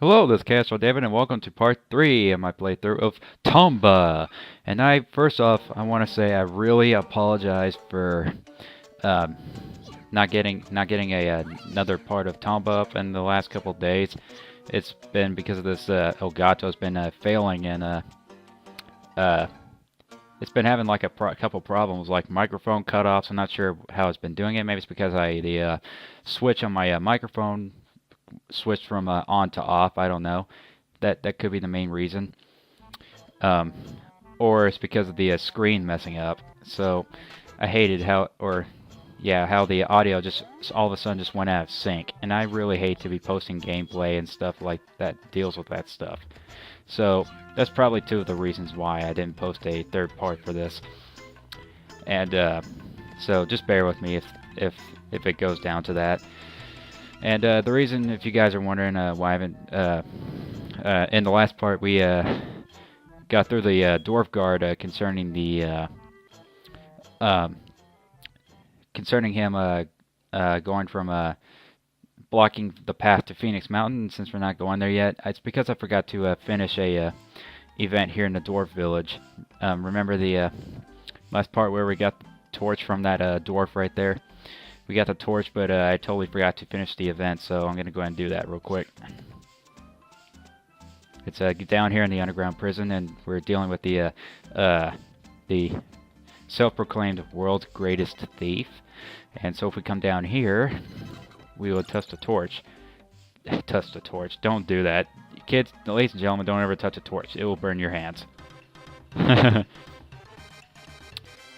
Hello, this is Castro David, and welcome to part 3 of my playthrough of Tomba. And first off, I want to say I really apologize for um, not getting another part of Tomba up in the last couple of days. It's been because of this Elgato's been failing, and uh, it's been having like a couple problems, like microphone cutoffs. I'm not sure how it's been doing it. Maybe it's because the switch on my microphone switched from on to off. I don't know. That could be the main reason. Um, or it's because of the screen messing up. So I hated how the audio just all of a sudden just went out of sync, and I really hate to be posting gameplay and stuff like that deals with that stuff. So that's probably two of the reasons why I didn't post a third part for this. And so just bear with me if it goes down to that. And the reason, if you guys are wondering why I haven't, in the last part we got through the dwarf guard concerning the um, concerning him going from blocking the path to Phoenix Mountain. Since we're not going there yet, it's because I forgot to finish a event here in the dwarf village. Remember the last part where we got the torch from that dwarf right there? We got the torch, but I totally forgot to finish the event, so I'm going to go ahead and do that real quick. It's down here in the underground prison, and we're dealing with the self-proclaimed world's greatest thief. And so if we come down here, we will touch the torch. Touch the torch. Don't do that. Kids, ladies and gentlemen, don't ever touch a torch. It will burn your hands.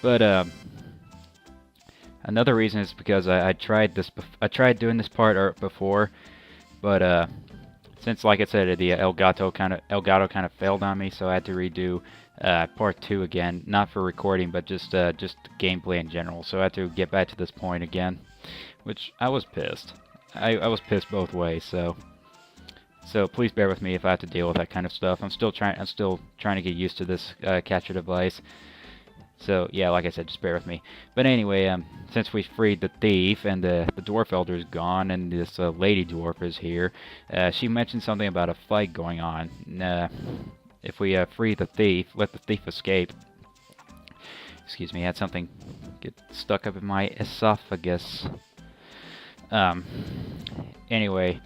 But, another reason is because I tried doing this part before, but since, like I said, the Elgato kind of failed on me, so I had to redo part 2 again, not for recording, but just gameplay in general. So I had to get back to this point again, which I was pissed. I was pissed both ways. So please bear with me if I have to deal with that kind of stuff. I'm still trying to get used to this capture device. So, yeah, like I said, just bear with me. But anyway, since we freed the thief and the dwarf elder is gone and this lady dwarf is here, she mentioned something about a fight going on. If we free the thief, let the thief escape. Excuse me, I had something get stuck up in my esophagus. Anyway,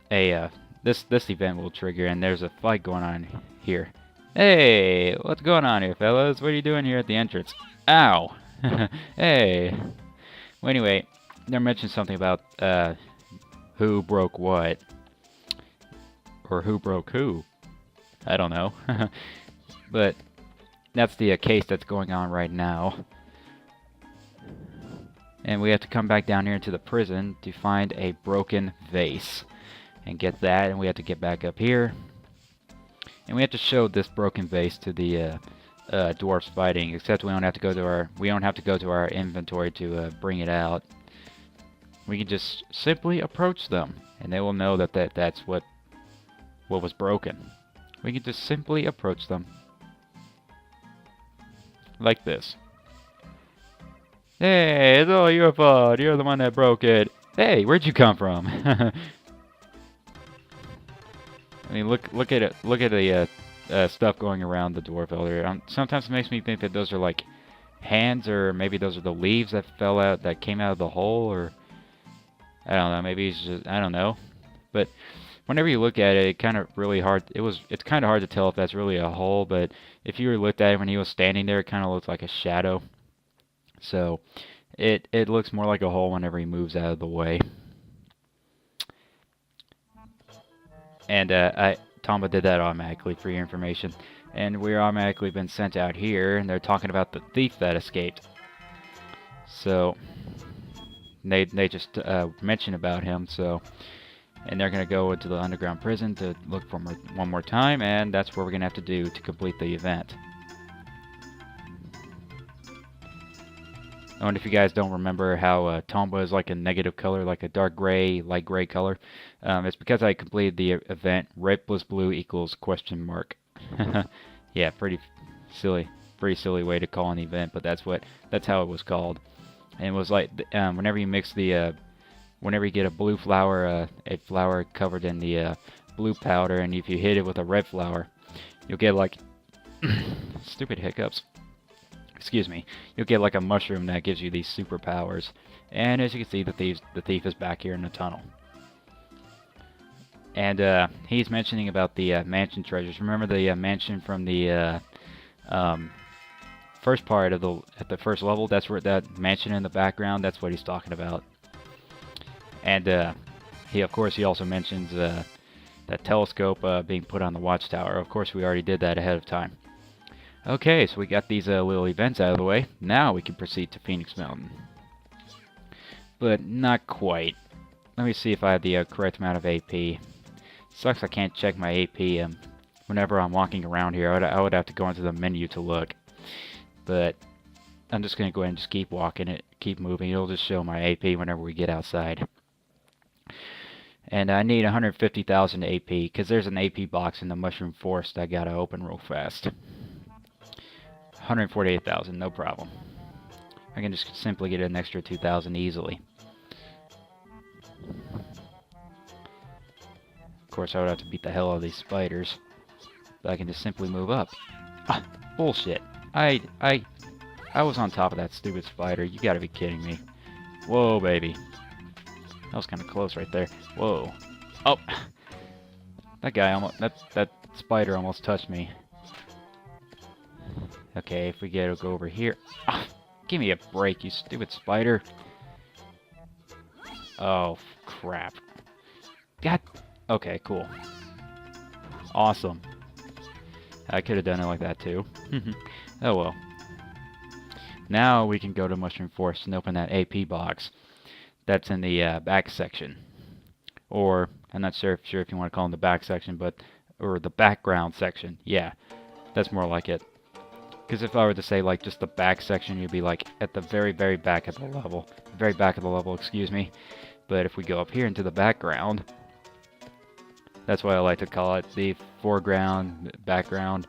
this event will trigger, and there's a fight going on here. Hey, what's going on here, fellas? What are you doing here at the entrance? Ow! Hey! Well, anyway, they mentioned something about who broke what. Or who broke who. I don't know. But that's the case that's going on right now. And we have to come back down here into the prison to find a broken vase. And get that, and we have to get back up here. And we have to show this broken vase to the dwarfs fighting. Except we don't have to go to our inventory to bring it out. We can just simply approach them, and they will know that's what was broken. We can just simply approach them like this. Hey, it's all your fault. You're the one that broke it. Hey, where'd you come from? I mean, look at it. Look at the stuff going around the dwarf elder. Sometimes it makes me think that those are like hands, or maybe those are the leaves that fell out, that came out of the hole, or I don't know. Maybe it's just, I don't know. But whenever you look at it, it's kind of hard to tell if that's really a hole. But if you looked at it when he was standing there, it kind of looks like a shadow. So it looks more like a hole whenever he moves out of the way. And Tomba did that automatically for your information. And we're automatically been sent out here, and they're talking about the thief that escaped. So they just mentioned about him. So, and they're gonna go into the underground prison to look for him one more time, and that's what we're gonna have to do to complete the event. I wonder if you guys don't remember how Tomba is like a negative color, like a dark gray, light gray color. It's because I completed the event red plus blue equals question mark. Yeah, pretty silly way to call an event, but that's how it was called. And it was like whenever you mix whenever you get a blue flower, a flower covered in the blue powder, and if you hit it with a red flower, you'll get like stupid hiccups. Excuse me. You'll get like a mushroom that gives you these superpowers. And as you can see, the thief is back here in the tunnel. And he's mentioning about the mansion treasures. Remember the mansion from the first part of at the first level? That's where that mansion in the background. That's what he's talking about. And he also mentions that telescope being put on the watchtower. Of course, we already did that ahead of time. Okay, so we got these little events out of the way. Now we can proceed to Phoenix Mountain. But not quite. Let me see if I have the correct amount of AP. Sucks I can't check my AP whenever I'm walking around here. I would have to go into the menu to look. But I'm just going to go ahead and just keep walking keep moving. It'll just show my AP whenever we get outside. And I need 150,000 AP, because there's an AP box in the Mushroom Forest I gotta open real fast. 148,000, no problem. I can just simply get an extra 2,000 easily. Of course, I would have to beat the hell out of these spiders. But I can just simply move up. Ah, bullshit. I was on top of that stupid spider. You gotta be kidding me. Whoa, baby. That was kind of close right there. Whoa. Oh! That guy almost... That spider almost touched me. Okay, if we go over here... Ah, give me a break, you stupid spider. Oh, crap. God... Okay, cool. Awesome. I could have done it like that, too. Oh, well. Now we can go to Mushroom Forest and open that AP box. That's in the back section. Or, I'm not sure if you want to call it the back section, or the background section. Yeah, that's more like it. Because if I were to say, like, just the back section, you'd be, like, at the very, very back of the level. Very back of the level, excuse me. But if we go up here into the background, that's what I like to call it. The foreground, background.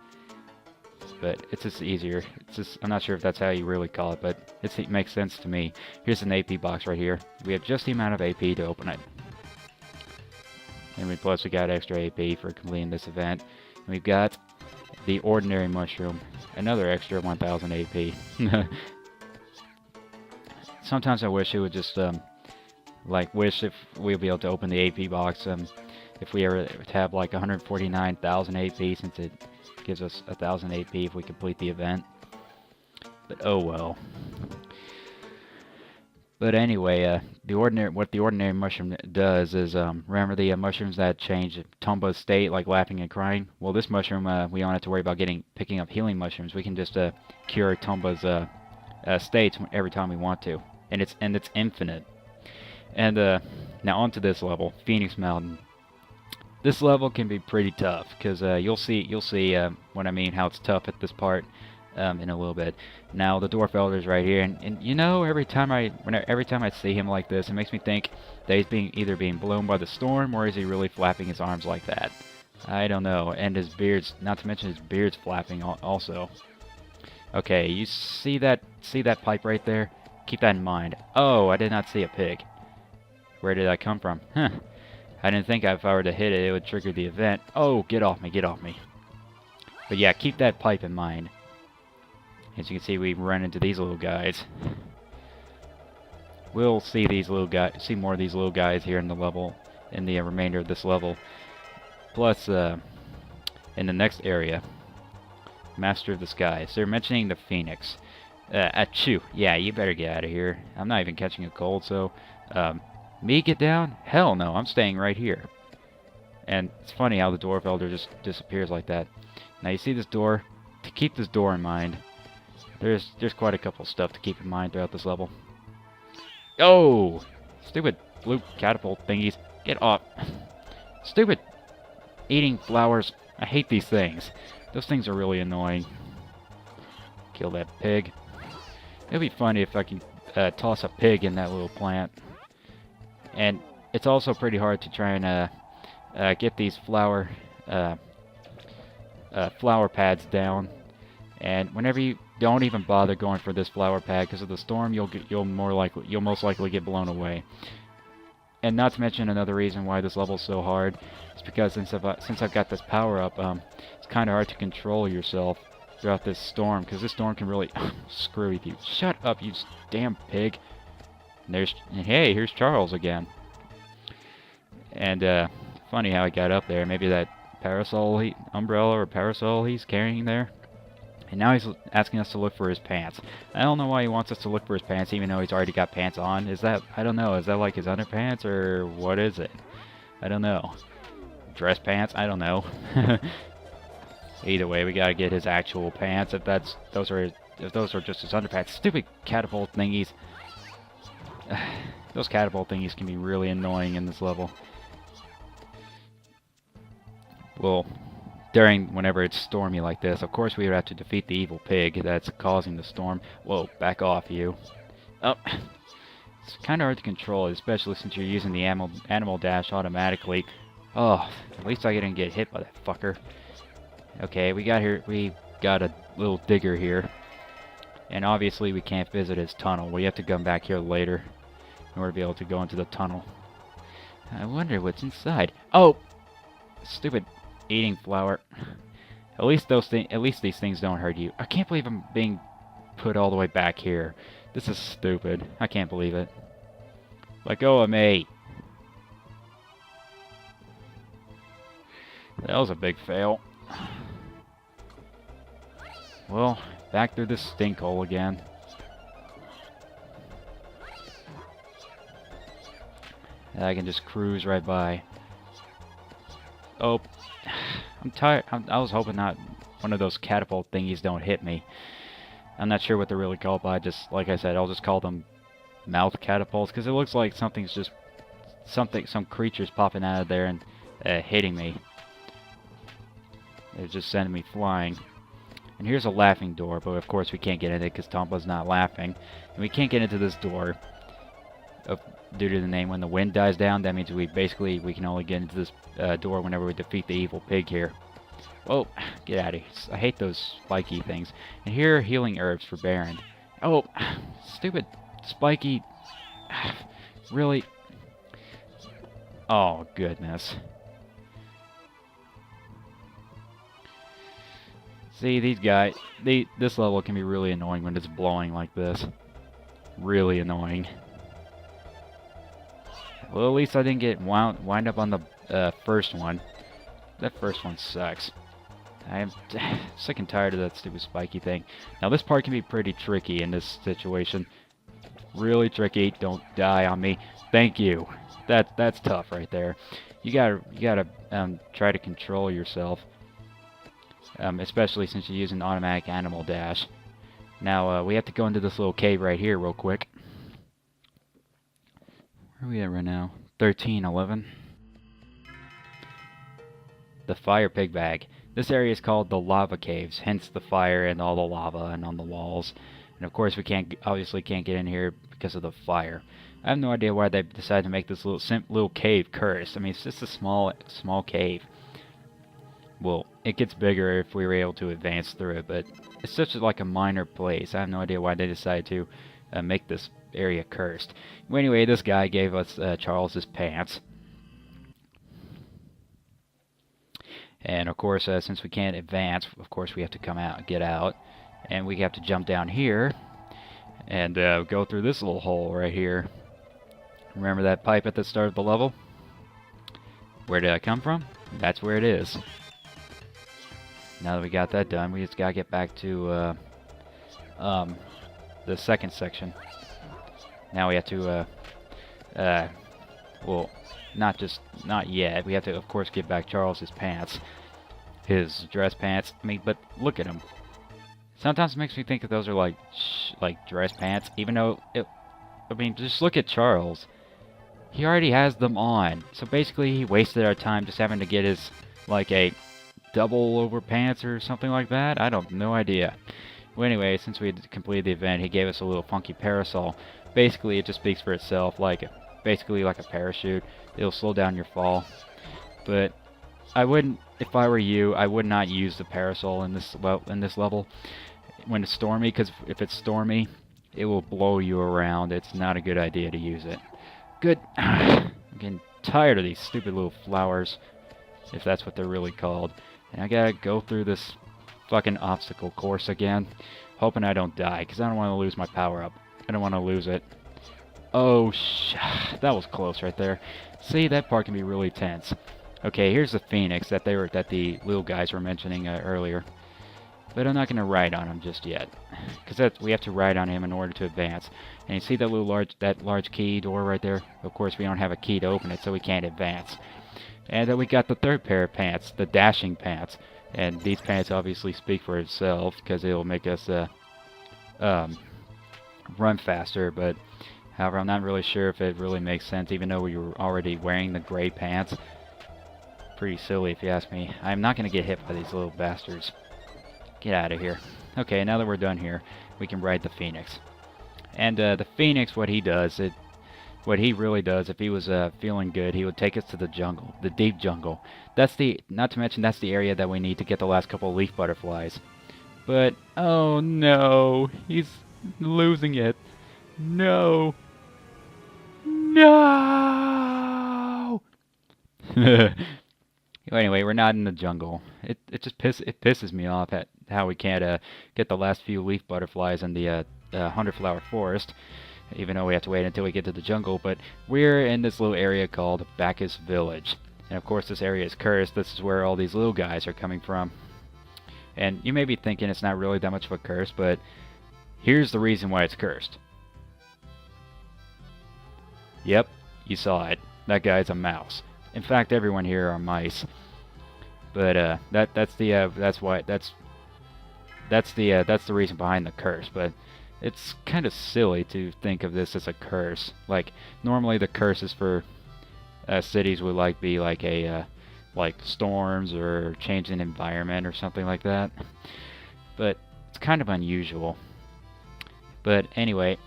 But it's just easier. It's just, I'm not sure if that's how you really call it, but it makes sense to me. Here's an AP box right here. We have just the amount of AP to open it. And plus we got extra AP for completing this event. And we've got the ordinary mushroom. Another extra 1,000 AP. Sometimes I wish it would just, wish if we'd be able to open the AP box, if we ever have like 149,000 AP, since it gives us 1,000 AP if we complete the event. But oh well. But anyway, what the ordinary mushroom does is, remember the mushrooms that change Tomba's state, like laughing and crying? Well, this mushroom, we don't have to worry about picking up healing mushrooms. We can just cure Tomba's states every time we want to, and it's infinite. And now onto this level, Phoenix Mountain. This level can be pretty tough, because you'll see what I mean, how it's tough at this part in a little bit. Now the dwarf elder's right here, and you know, every time I see him like this, it makes me think that he's either being blown by the storm, or is he really flapping his arms like that? I don't know. And his beard's, not to mention his beard's flapping also. Okay, you see that pipe right there? Keep that in mind. Oh, I did not see a pig. Where did that come from? Huh. I didn't think if I were to hit it, it would trigger the event. Oh, get off me, get off me. But yeah, keep that pipe in mind. As you can see, we run into these little guys. We'll see more of these little guys here in the level, in the remainder of this level. Plus, in the next area, Master of the Skies. They're mentioning the Phoenix. Achoo. Yeah, you better get out of here. I'm not even catching a cold, so... me get down? Hell no, I'm staying right here. And it's funny how the dwarf elder just disappears like that. Now you see this door? To keep this door in mind, there's quite a couple stuff to keep in mind throughout this level. Oh! Stupid blue catapult thingies. Get off. Stupid eating flowers. I hate these things. Those things are really annoying. Kill that pig. It'd be funny if I can toss a pig in that little plant. And it's also pretty hard to try and get these flower pads down. And whenever you don't even bother going for this flower pad because of the storm, you'll most likely get blown away. And not to mention another reason why this level's so hard is because since I've got this power up, it's kind of hard to control yourself throughout this storm, because this storm can really screw with you. Shut up, you damn pig. And hey, here's Charles again. And funny how he got up there. Maybe that umbrella or parasol he's carrying there. And now he's asking us to look for his pants. I don't know why he wants us to look for his pants, even though he's already got pants on. I don't know, is that like his underpants, or what is it? I don't know. Dress pants? I don't know. Either way, we gotta get his actual pants, if those are just his underpants. Stupid catapult thingies. Those catapult thingies can be really annoying in this level. Well, whenever it's stormy like this, of course we would have to defeat the evil pig that's causing the storm. Whoa, back off, you. Oh, it's kind of hard to control, especially since you're using the animal dash automatically. Oh, at least I didn't get hit by that fucker. Okay, we got a little digger here. And obviously we can't visit his tunnel. We have to come back here later in order to be able to go into the tunnel. I wonder what's inside. Oh! Stupid eating flower. At least these things don't hurt you. I can't believe I'm being put all the way back here. This is stupid. I can't believe it. Let go of me. That was a big fail. Well, back through this stink hole again. I can just cruise right by. Oh, I'm tired. I was hoping not one of those catapult thingies don't hit me. I'm not sure what they're really called, but like I said, I'll just call them mouth catapults, because it looks like some creature's popping out of there and hitting me. They're just sending me flying. And here's a laughing door, but of course we can't get in it because Tomba's not laughing. And we can't get into this door due to the name. When the wind dies down, that means we can only get into this door whenever we defeat the evil pig here. Oh, get out of here. I hate those spiky things. And here are healing herbs for Baron. Oh, stupid spiky. Really? Oh, goodness. See, these guys, this level can be really annoying when it's blowing like this. Really annoying. Well, at least I didn't get wind up on the first one. That first one sucks. I am sick and tired of that stupid spiky thing. Now, this part can be pretty tricky in this situation. Really tricky. Don't die on me. Thank you. That's tough right there. You gotta try to control yourself. Especially since you're using automatic animal dash. Now, we have to go into this little cave right here real quick. Where are we at right now? 1311. The fire pig bag. This area is called the lava caves, hence the fire and all the lava and on the walls. And of course we obviously can't get in here because of the fire. I have no idea why they decided to make this little cave cursed. I mean, it's just a small cave. Well, it gets bigger if we were able to advance through it, but it's such like a minor place. I have no idea why they decided to make this area cursed. Well, anyway, this guy gave us Charles's pants. And of course, since we can't advance, of course we have to get out. And we have to jump down here and go through this little hole right here. Remember that pipe at the start of the level? Where did I come from? That's where it is. Now that we got that done, we just gotta get back to the second section. Now we have to, well, not yet. We have to, of course, get back Charles's pants, his dress pants. I mean, but look at him. Sometimes it makes me think that those are like dress pants, even though I mean, just look at Charles. He already has them on, so basically he wasted our time just having to get his like a double over pants or something like that. I don't no idea. Well, anyway, since we had completed the event, he gave us a little funky parasol. Basically, it just speaks for itself, basically like a parachute. It'll slow down your fall. But I wouldn't, if I were you, I would not use the parasol in this level when it's stormy, because if it's stormy, it will blow you around. It's not a good idea to use it. Good. I'm getting tired of these stupid little flowers, if that's what they're really called. And I gotta go through this fucking obstacle course again, hoping I don't die, because I don't want to lose my power-up. I don't want to lose it. Oh, that was close right there. See, that part can be really tense. Okay, here's the Phoenix that the little guys were mentioning earlier. But I'm not going to ride on him just yet, because we have to ride on him in order to advance. And you see that large key door right there? Of course, we don't have a key to open it, so we can't advance. And then we got the third pair of pants, the dashing pants. And these pants obviously speak for itself, because it'll make us run faster. But however, I'm not really sure if it really makes sense, even though we were already wearing the gray pants. Pretty silly, if you ask me. I'm not going to get hit by these little bastards. Get out of here. Okay, now that we're done here, we can ride the Phoenix. And the Phoenix, what he really does, if he was feeling good, he would take us to the jungle, the deep jungle. Not to mention that's the area that we need to get the last couple of leaf butterflies. But, oh no, he's losing it. No. No! Anyway, we're not in the jungle. It pisses me off at how we can't get the last few leaf butterflies in the 100-flower forest, even though we have to wait until we get to the jungle. But we're in this little area called Bacchus Village, and of course this area is cursed. This is where all these little guys are coming from. And you may be thinking it's not really that much of a curse, but here's the reason why it's cursed. Yep, you saw it. That guy's a mouse. In fact, everyone here are mice. But that's the reason behind the curse. But it's kind of silly to think of this as a curse. Like normally the curses for cities would be like storms or change in environment or something like that. But it's kind of unusual. But anyway,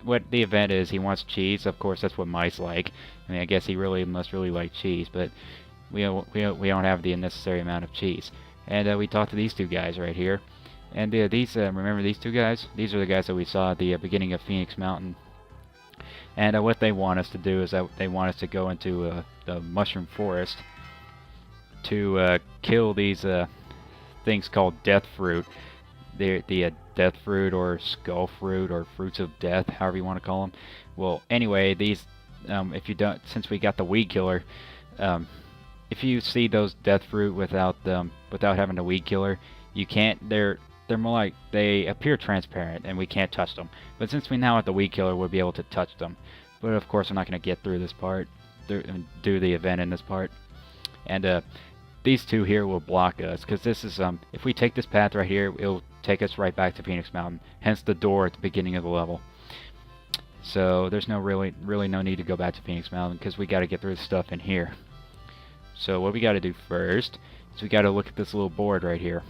what the event is, he wants cheese. Of course, that's what mice like. I mean, I guess he must really like cheese, but we don't have the necessary amount of cheese. And we talked to these two guys right here. And remember these two guys? These are the guys that we saw at the beginning of Phoenix Mountain. And what they want us to do is that they want us to go into the mushroom forest to kill these things called death fruit. The death fruit or skull fruit or fruits of death, however you want to call them. Well, anyway, these since we got the weed killer, if you see those death fruit without having the weed killer, you can't. They're more like, they appear transparent and we can't touch them. But since we now have the weed killer, we'll be able to touch them. But of course, I'm not going to get through this part, do the event in this part. And these two here will block us, because this is if we take this path right here, it'll take us right back to Phoenix Mountain, hence the door at the beginning of the level. So there's really no need to go back to Phoenix Mountain, because we got to get through the stuff in here. So what we got to do first is we got to look at this little board right here,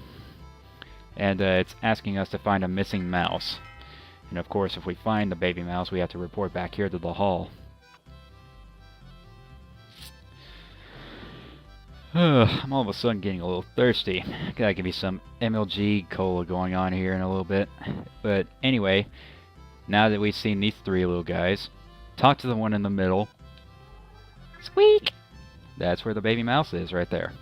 and it's asking us to find a missing mouse. And of course, if we find the baby mouse, we have to report back here to the hall. I'm all of a sudden getting a little thirsty. Gotta give me some MLG cola going on here in a little bit. But anyway, now that we've seen these three little guys, talk to the one in the middle. Squeak! That's where the baby mouse is, right there.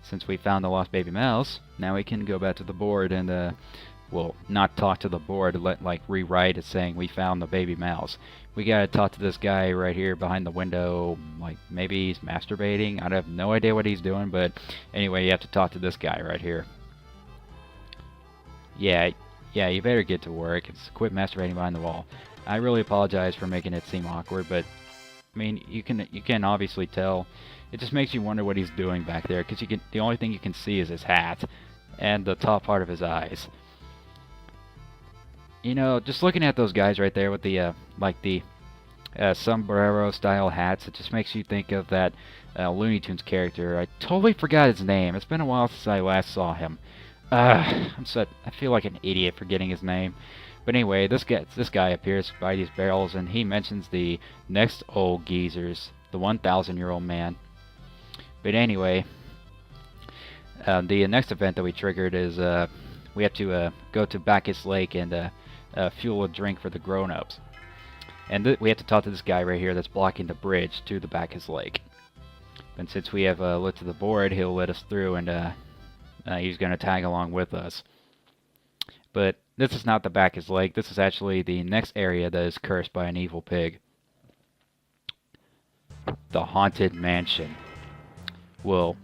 Since we found the lost baby mouse, now we can go back to the board and, well, not talk to the board, rewrite it saying we found the baby mouse. We gotta talk to this guy right here behind the window, like maybe he's masturbating. I have no idea what he's doing, but anyway, you have to talk to this guy right here. Yeah, you better get to work. Quit masturbating behind the wall. I really apologize for making it seem awkward, but I mean, you can obviously tell. It just makes you wonder what he's doing back there, because the only thing you can see is his hat and the top part of his eyes. You know, just looking at those guys right there with the sombrero style hats, it just makes you think of that Looney Tunes character. I totally forgot his name. It's been a while since I last saw him. I feel like an idiot forgetting his name. But anyway, this guy appears by these barrels, and he mentions the next old geezers, the 1,000-year-old man. But anyway, the next event that we triggered is we have to go to Bacchus Lake and fuel a drink for the grown-ups. And we have to talk to this guy right here that's blocking the bridge to the Bacchus Lake. And since we have looked at the board, he'll let us through, and he's going to tag along with us. But this is not the Bacchus Lake. This is actually the next area that is cursed by an evil pig. The Haunted Mansion. Well,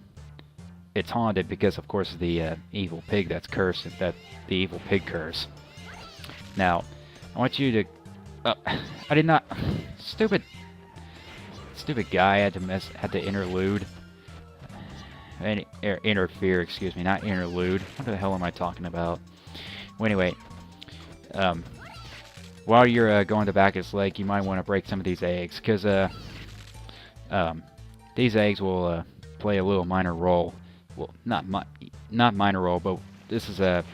it's haunted because, of course, of the evil pig that's cursed. That the evil pig curse. Now, I want you to. I did not. Stupid guy had to interlude. Interfere, excuse me, not interlude. What the hell am I talking about? Well, anyway, while you're going to Bacchus Lake, you might want to break some of these eggs, because these eggs will play a little minor role. Well, not minor role, but this is a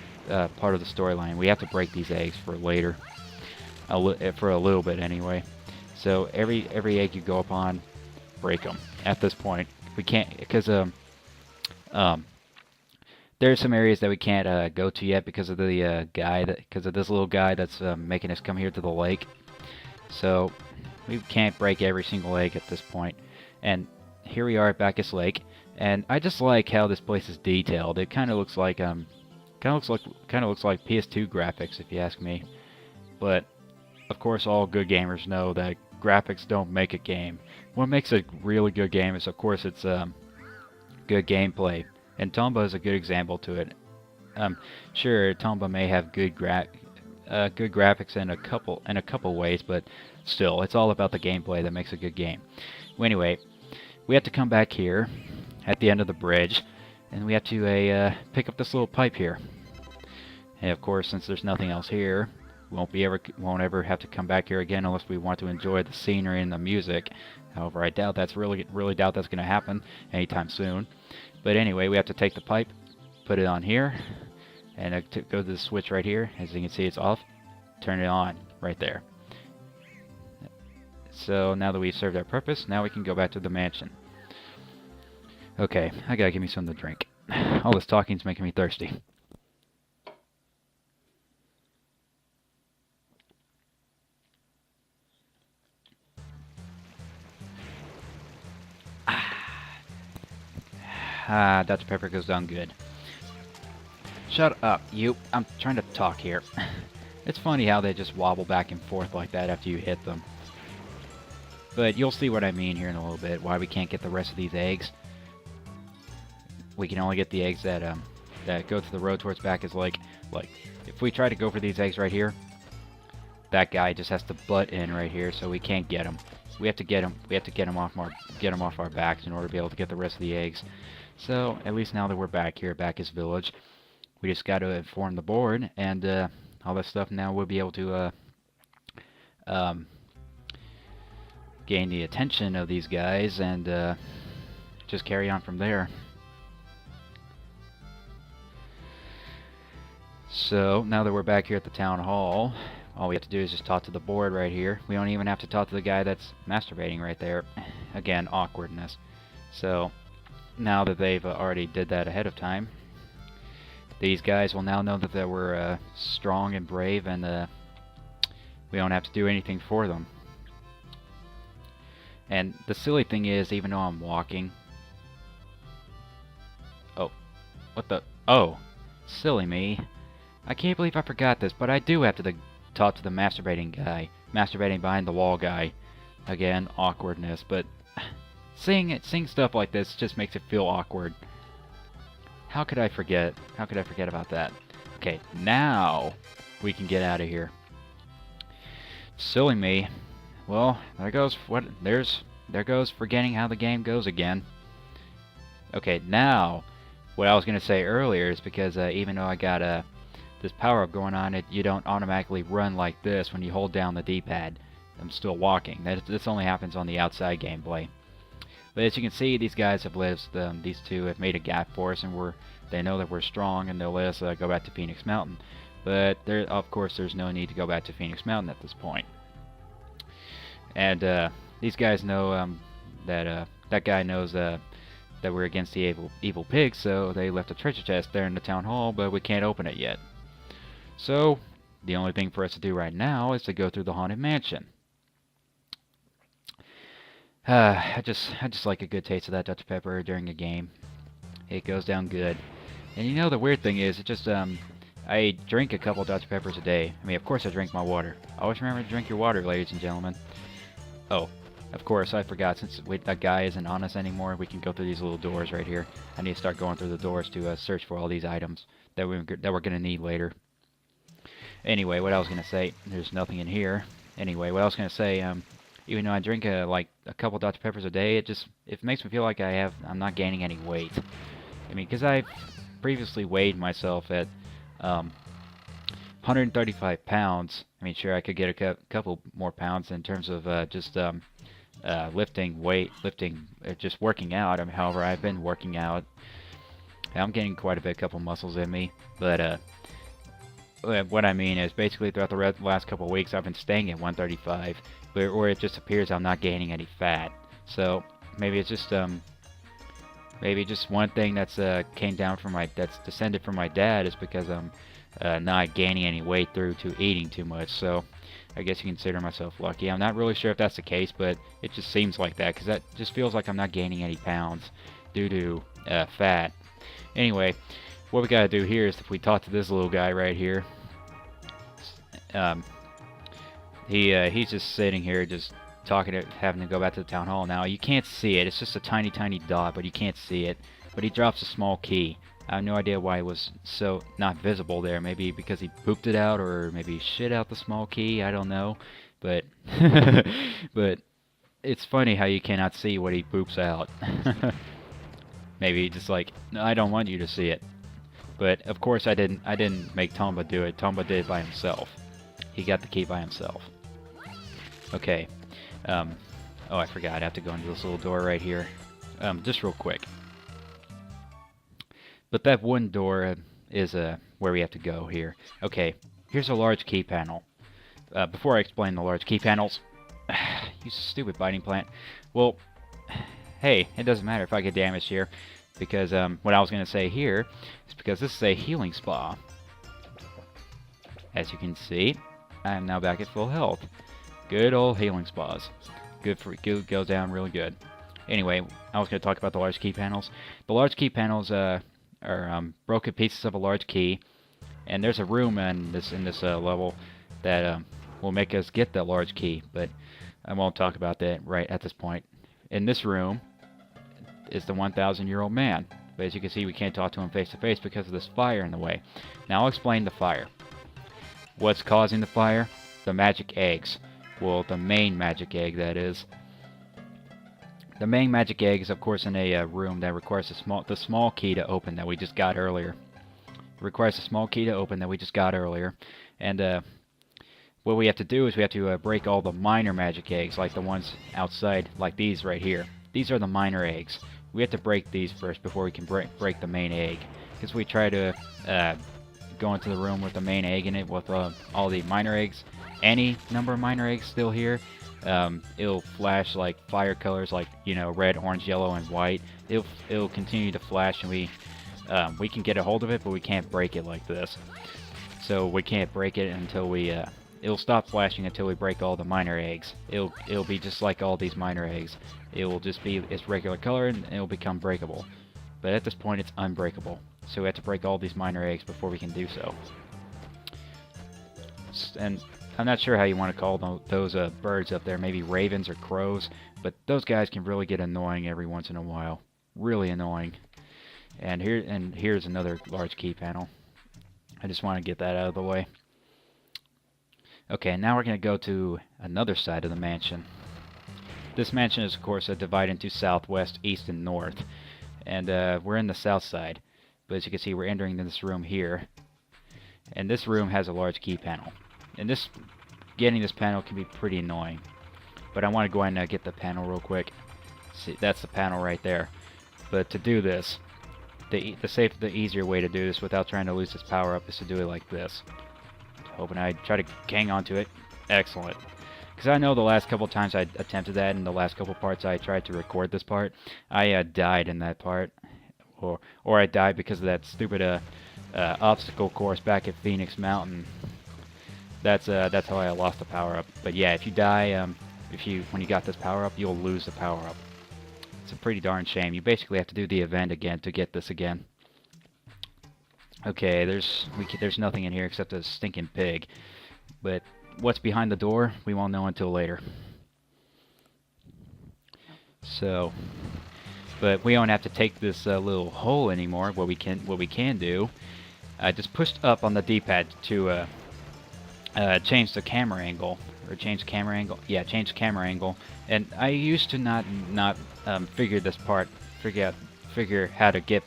part of the storyline. We have to break these eggs for later, for a little bit anyway. So every egg you go upon, break them. At this point, we can't, because there's some areas that we can't go to yet because of the because of this little guy that's making us come here to the lake. So we can't break every single egg at this point. And here we are at Bacchus Lake, and I just like how this place is detailed. It kind of looks like PS2 graphics, if you ask me. But of course, all good gamers know that graphics don't make a game. What makes a really good game is, of course, it's good gameplay. And Tomba is a good example to it. Sure, Tomba may have good graphics in a couple ways, but still, it's all about the gameplay that makes a good game. Well, anyway, we have to come back here at the end of the bridge, and we have to pick up this little pipe here. And of course, since there's nothing else here, we won't ever have to come back here again unless we want to enjoy the scenery and the music. However, I doubt that's really doubt that's going to happen anytime soon. But anyway, we have to take the pipe, put it on here, and go to the switch right here. As you can see, it's off. Turn it on right there. So now that we've served our purpose, now we can go back to the mansion. Okay, I gotta give me something to drink. All this talking's making me thirsty. Dr. Pepper goes down good. Shut up, you. I'm trying to talk here. It's funny how they just wobble back and forth like that after you hit them. But you'll see what I mean here in a little bit, why we can't get the rest of these eggs. We can only get the eggs that go to the road towards Bacchus Lake. Like, if we try to go for these eggs right here, that guy just has to butt in right here, so we can't get him. We have to get him. We have to get him off our backs in order to be able to get the rest of the eggs. So at least now that we're back here at Bacchus Village, we just got to inform the board and all that stuff. Now we'll be able to gain the attention of these guys and just carry on from there. So now that we're back here at the town hall, all we have to do is just talk to the board right here. We don't even have to talk to the guy that's masturbating right there. Again, awkwardness. So now that they've already did that ahead of time, these guys will now know that we're strong and brave, and we don't have to do anything for them. And the silly thing is, even though I'm walking... Oh, what the... Oh, silly me. I can't believe I forgot this, but I do have to talk to the masturbating guy. Masturbating behind the wall guy. Again, awkwardness, but seeing stuff like this just makes it feel awkward. How could I forget? How could I forget about that? Okay, now we can get out of here. Silly me. Well, there goes forgetting how the game goes again. Okay, now what I was gonna say earlier is because even though I got this power-up going on, you don't automatically run like this when you hold down the D-pad. I'm still walking. This only happens on the outside gameplay. But as you can see, these guys have lived. These two have made a gap for us, and they know that we're strong, and they'll let us go back to Phoenix Mountain. But of course, there's no need to go back to Phoenix Mountain at this point. And these guys know that guy knows that we're against the evil pig, so they left a treasure chest there in the town hall, but we can't open it yet. So the only thing for us to do right now is to go through the Haunted Mansion. I just like a good taste of that Dr. Pepper during a game. It goes down good. And you know the weird thing is, it just I drink a couple Dr. Peppers a day. I mean, of course I drink my water. Always remember to drink your water, ladies and gentlemen. Oh, of course, I forgot, since that guy isn't on us anymore, we can go through these little doors right here. I need to start going through the doors to search for all these items that we're going to need later. Anyway, what I was going to say, there's nothing in here. Anyway, what I was going to say, even though I drink like a couple Dr. Peppers a day, it makes me feel like I'm not gaining any weight. I mean, because I've previously weighed myself at 135 pounds. I mean, sure, I could get a couple more pounds in terms of lifting, just working out. I mean, however, I've been working out. I'm getting quite a bit, couple muscles in me. But what I mean is, basically throughout the last couple of weeks, I've been staying at 135, where it just appears I'm not gaining any fat. So maybe it's just one thing that's that's descended from my dad, is because I'm not gaining any weight through to eating too much. So I guess you can consider myself lucky. I'm not really sure if that's the case, but it just seems like that, because that just feels like I'm not gaining any pounds due to fat. Anyway, what we gotta do here is, if we talk to this little guy right here, he's just sitting here, just having to go back to the town hall now. You can't see it. It's just a tiny, tiny dot, but you can't see it. But he drops a small key. I have no idea why it was so not visible there. Maybe because he pooped it out, or maybe he shit out the small key. I don't know. But but it's funny how you cannot see what he poops out. Maybe just like, no, I don't want you to see it. But of course I didn't make Tomba do it. Tomba did it by himself. He got the key by himself. Okay. Oh, I forgot. I have to go into this little door right here. Just real quick. But that one door is where we have to go here. Okay. Here's a large key panel. Before I explain the large key panels, you stupid biting plant. Well, hey, it doesn't matter if I get damaged here, because what I was going to say here is, because this is a healing spa. As you can see, I am now back at full health. Good old healing spas. Good, goes down really good. Anyway, I was going to talk about the large key panels. The large key panels are broken pieces of a large key, and there's a room in this level that will make us get the large key, but I won't talk about that right at this point. In this room is the 1,000-year-old man, but as you can see, we can't talk to him face to face because of this fire in the way. Now I'll explain the fire. What's causing the fire? The magic eggs. Well, the main magic egg, that is. The main magic egg is, of course, in a room that requires the small key to open that we just got earlier. It requires a small key to open that we just got earlier. And what we have to do is we have to break all the minor magic eggs, like the ones outside, like these right here. These are the minor eggs. We have to break these first before we can break the main egg. Because we try to go into the room with the main egg in it with all the minor eggs, any number of minor eggs still here, it'll flash like fire colors, like, you know, red, orange, yellow, and white. It'll continue to flash, and we can get a hold of it, but we can't break it like this. So we can't break it until it'll stop flashing until we break all the minor eggs. It'll be just like all these minor eggs. It will just be its regular color, and it'll become breakable. But at this point, it's unbreakable. So we have to break all these minor eggs before we can do so. And I'm not sure how you want to call those birds up there, maybe ravens or crows, but those guys can really get annoying every once in a while. Really annoying. And here's another large key panel. I just want to get that out of the way. Okay, now we're going to go to another side of the mansion. This mansion is, of course, divided into southwest, east, and north. And we're in the south side. But as you can see, we're entering this room here. And this room has a large key panel. And getting this panel can be pretty annoying. But I want to go ahead and get the panel real quick. See, that's the panel right there. But to do this, the easier way to do this without trying to lose this power up is to do it like this. Hoping I try to hang on to it. Excellent. Because I know the last couple times I attempted that, and the last couple parts I tried to record this part, I died in that part. Or I died because of that stupid obstacle course back at Phoenix Mountain. That's how I lost the power up. But yeah, if you die, when you got this power up, you'll lose the power up. It's a pretty darn shame. You basically have to do the event again to get this again. Okay, there's nothing in here except a stinking pig. But what's behind the door, we won't know until later. So, but we don't have to take this little hole anymore. What we can do, I just pushed up on the D-pad to change the camera angle, or change the camera angle. Yeah, change the camera angle. And I used to not figure this part, figure how to get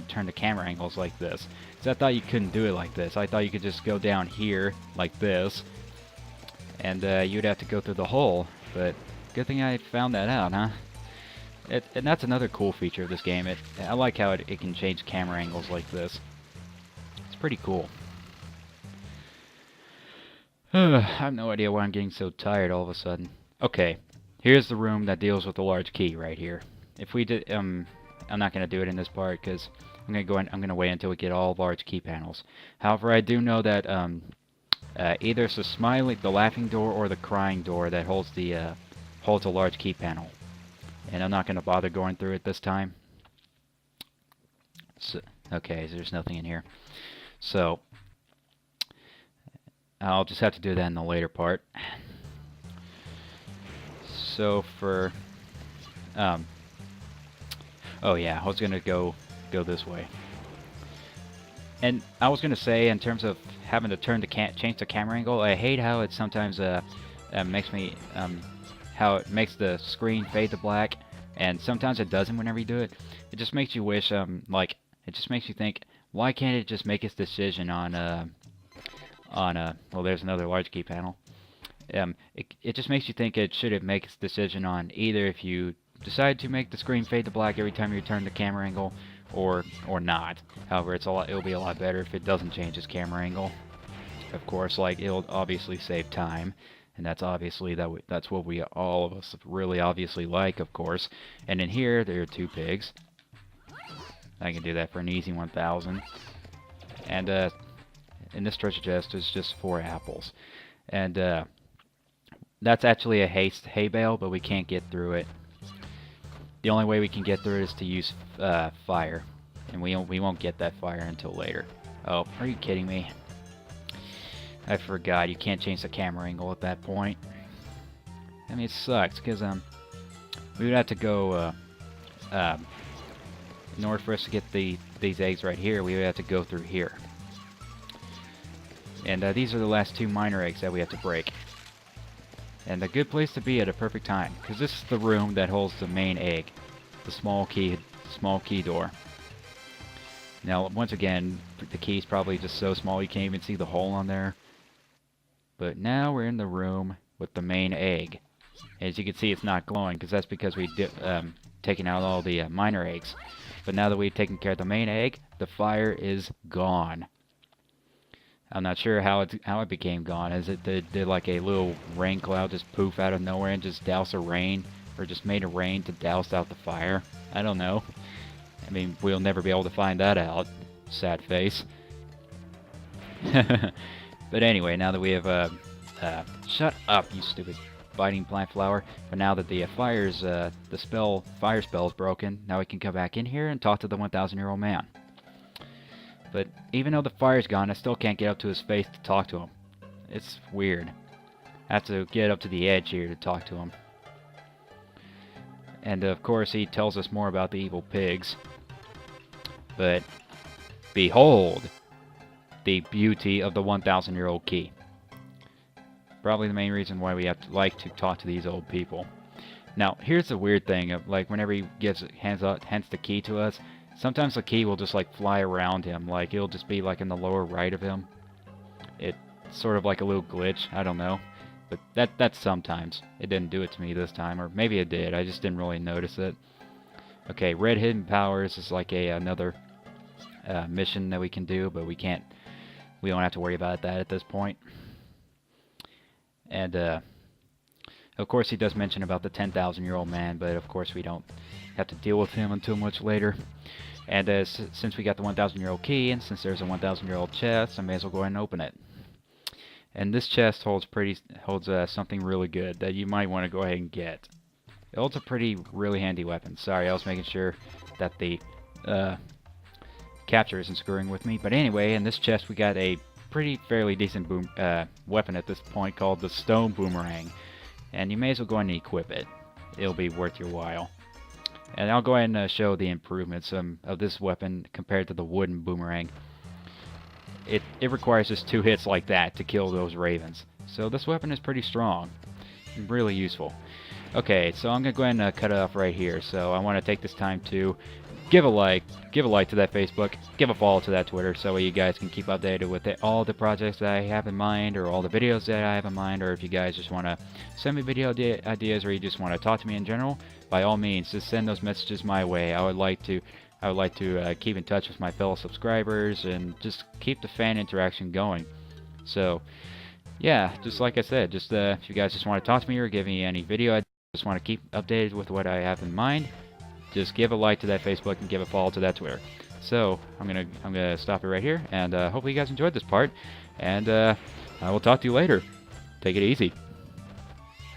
turn the camera angles like this. Because I thought you couldn't do it like this. I thought you could just go down here like this, and you'd have to go through the hole. But good thing I found that out, huh? And that's another cool feature of this game. I like how it can change camera angles like this. It's pretty cool. I have no idea why I'm getting so tired all of a sudden. Okay, here's the room that deals with the large key right here. If we did, I'm not gonna do it in this part because I'm gonna wait until we get all large key panels. However, I do know that either it's the laughing door, or the crying door that holds a large key panel. And I'm not gonna bother going through it this time. So, okay, so there's nothing in here. So I'll just have to do that in the later part. So for oh yeah, I was gonna go this way. And I was gonna say, in terms of having to change the camera angle, I hate how it sometimes makes me how it makes the screen fade to black, and sometimes it doesn't whenever you do it. It just makes you wish like, it just makes you think, why can't it just make its decision on well, there's another large key panel. It just makes you think it should make its decision on either if you decide to make the screen fade to black every time you turn the camera angle, or not. However, it'll be a lot better if it doesn't change its camera angle. Of course, like, it'll obviously save time, and that's obviously that's what all of us really obviously like, of course. And in here, there are 2 pigs. I can do that for an easy 1,000. And in this treasure chest, there's just 4 apples. And that's actually a hay bale, but we can't get through it. The only way we can get through it is to use fire. And we won't get that fire until later. Oh, are you kidding me? I forgot, you can't change the camera angle at that point. I mean, it sucks, because we would have to go, in order for us to get these eggs right here, we would have to go through here. And these are the last 2 minor eggs that we have to break. And a good place to be at a perfect time, because this is the room that holds the main egg, the small key door. Now, once again, the key's probably just so small you can't even see the hole on there. But now we're in the room with the main egg. As you can see, it's not glowing, because that's because we taken out all the minor eggs. But now that we've taken care of the main egg, the fire is gone. I'm not sure how it became gone. Is it did like a little rain cloud just poof out of nowhere and just douse a rain, or just made a rain to douse out the fire? I don't know. I mean, we'll never be able to find that out. Sad face. But anyway, now that we have shut up, you stupid biting plant flower. But now that the fire spell is broken, now we can come back in here and talk to the 1,000-year-old man. But even though the fire's gone, I still can't get up to his face to talk to him. It's weird. I have to get up to the edge here to talk to him. And of course, he tells us more about the evil pigs. But behold, the beauty of the 1,000-year-old key. Probably the main reason why we have to like to talk to these old people. Now, here's the weird thing of, like, whenever he hands the key to us, sometimes the key will just like fly around him, like it'll just be like in the lower right of him. It's sort of like a little glitch, I don't know. But that's sometimes. It didn't do it to me this time, or maybe it did, I just didn't really notice it. Okay, red hidden powers is like another mission that we can do, but we don't have to worry about that at this point. And of course he does mention about the 10,000-year-old man, but of course we don't have to deal with him until much later. And since we got the 1,000-year-old key, and since there's a 1,000-year-old chest, I may as well go ahead and open it. And this chest holds something really good that you might want to go ahead and get. It holds a really handy weapon. Sorry, I was making sure that the capture isn't screwing with me. But anyway, in this chest we got a fairly decent weapon at this point called the Stone Boomerang. And you may as well go ahead and equip it. It'll be worth your while. And I'll go ahead and show the improvements of this weapon compared to the wooden boomerang. It requires just 2 hits like that to kill those ravens. So this weapon is pretty strong and really useful. Okay, so I'm going to go ahead and cut it off right here. So I want to take this time to give a like to that Facebook, give a follow to that Twitter, so you guys can keep updated with all the projects that I have in mind, or all the videos that I have in mind, or if you guys just want to send me video ideas, or you just want to talk to me in general, by all means, just send those messages my way. I would like to keep in touch with my fellow subscribers and just keep the fan interaction going. So, yeah, just like I said, just if you guys just want to talk to me or give me any video ideas, just want to keep updated with what I have in mind, just give a like to that Facebook and give a follow to that Twitter. So I'm gonna stop it right here, and hopefully you guys enjoyed this part, and I will talk to you later. Take it easy.